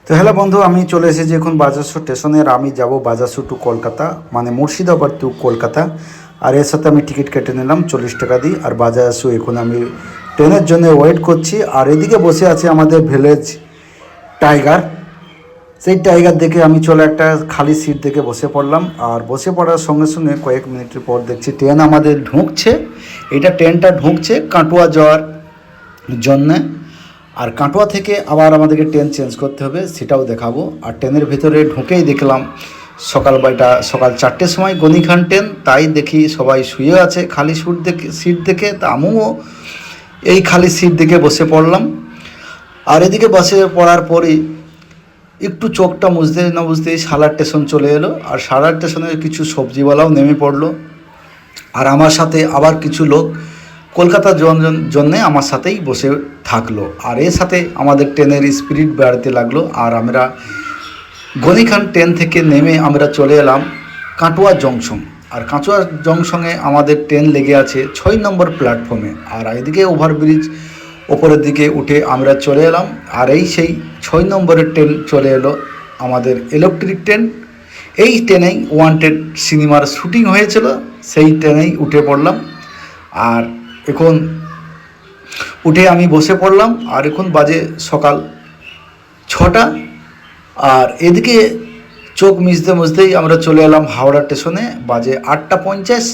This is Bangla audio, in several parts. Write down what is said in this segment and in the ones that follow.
তো হ্যালো বন্ধু, আমি চলে এসেছি এখন বাজারসু স্টেশনে। আর আমি যাব বাজারসু টু কলকাতা, মানে মুর্শিদাবাদ টু কলকাতা। আর এর সাথে আমি টিকিট কেটে নিলাম 40 টাকা দিয়ে। আর বাজারসু এখন আমি ট্রেনের জন্য ওয়েট করছি। আর এদিকে বসে আছে আমাদের ভিলেজ টাইগার। সেই টাইগার দেখে আমি চলে একটা খালি সিট দেখে বসে পড়লাম। আর বসে পড়ার সঙ্গে সঙ্গে কয়েক মিনিটের পর দেখছি ট্রেন আমাদের ঢুকছে। এটা ট্রেনটা ঢুকছে কাটোয়া যাওয়ার জন্যে। আর কাটোয়া থেকে আবার আমাদেরকে ট্রেন চেঞ্জ করতে হবে, সেটাও দেখাবো। আর ট্রেনের ভেতরে ঢুকেই দেখলাম সকাল 4টের সময় গনিখান ট্রেন। তাই দেখি সবাই শুয়ে আছে খালি সিট দেখে। তা আমিও এই খালি সিট দেখে বসে পড়লাম। আর এদিকে বসে পড়ার পরেই একটু চোখটা মুছতে না বুঝতেই সালার স্টেশন চলে এলো। আর সালার স্টেশনে কিছু সবজিওয়ালাও নেমে পড়লো। আর আমার সাথে আবার কিছু লোক কলকাতার জন্যে আমার সাথেই বসে থাকলো। আর এর সাথে আমাদের ট্রেনের স্পিড বাড়তে লাগলো। আর আমরা গনিখান ট্রেন থেকে নেমে আমরা চলে এলাম কাটোয়া জংশন। আর কাটোয়া জংশনে আমাদের ট্রেন লেগে আছে 6 নম্বর প্ল্যাটফর্মে। আর এদিকে ওভারব্রিজ ওপরের দিকে উঠে আমরা চলে এলাম। আর এই সেই 6 নম্বরের ট্রেন চলে এলো আমাদের ইলেকট্রিক ট্রেন। এই ট্রেনেই ওয়ান্টেড সিনেমার শুটিং হয়েছিল, সেই ট্রেনেই উঠে পড়লাম। আর এখন উঠে আমি বসে পড়লাম। আর এখন বাজে সকাল 6টা। আর এদিকে চোখ মুছতেই আমরা চলে এলাম হাওড়া স্টেশনে। বাজে 8টা 50।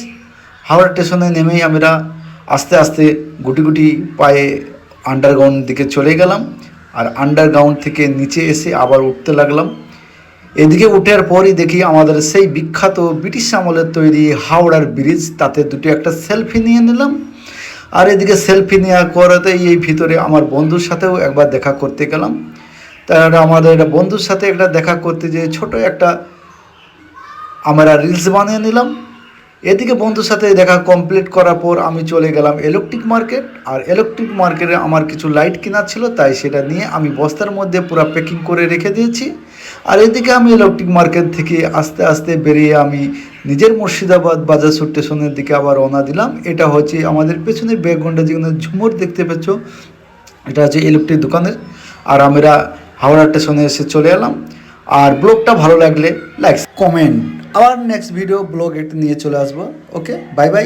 হাওড়া স্টেশনে নেমেই আমরা আস্তে আস্তে গুটি গুটি পায়ে আন্ডারগ্রাউন্ড দিকে চলে গেলাম। আর আন্ডারগ্রাউন্ড থেকে নিচে এসে আবার উঠতে লাগলাম। এদিকে উঠার পরই দেখি আমাদের সেই বিখ্যাত ব্রিটিশ আমলের তৈরি হাওড়ার ব্রিজ, তাতে দুটো একটা সেলফি নিয়ে নিলাম। আর এদিকে সেলফি নেওয়া করাতেই এই ভিতরে আমার বন্ধুর সাথেও একবার দেখা করতে গেলাম। তার আমাদের একটা বন্ধুর সাথে একটা দেখা করতে যেয়ে ছোটো একটা আমরা রিলস বানিয়ে নিলাম। এদিকে বন্ধুর সাথে দেখা কমপ্লিট করার পর আমি চলে গেলাম ইলেকট্রিক মার্কেট। আর ইলেকট্রিক মার্কেটে আমার কিছু লাইট কেনার ছিল, তাই সেটা নিয়ে আমি বস্তার মধ্যে পুরো প্যাকিং করে রেখে দিয়েছি। আর এদিকে আমি ইলেকট্রিক মার্কেট থেকে আস্তে আস্তে বেরিয়ে আমি নিজের মুর্শিদাবাদ বাজারসু স্টেশনের দিকে আবার রওনা দিলাম। এটা হচ্ছে আমাদের পেছনে ব্যাকগ্রাউন্ডে যেখানে ঝুমুর দেখতে পাচ্ছ, এটা হচ্ছে ইলেকট্রিক দোকানের। আর আমরা হাওড়া স্টেশনে এসে চলে এলাম। আর ব্লগটা ভালো লাগলে লাইক কমেন্ট, আবার নেক্সট ভিডিও ব্লগ একটা নিয়ে চলে আসবো। ওকে, বাই বাই।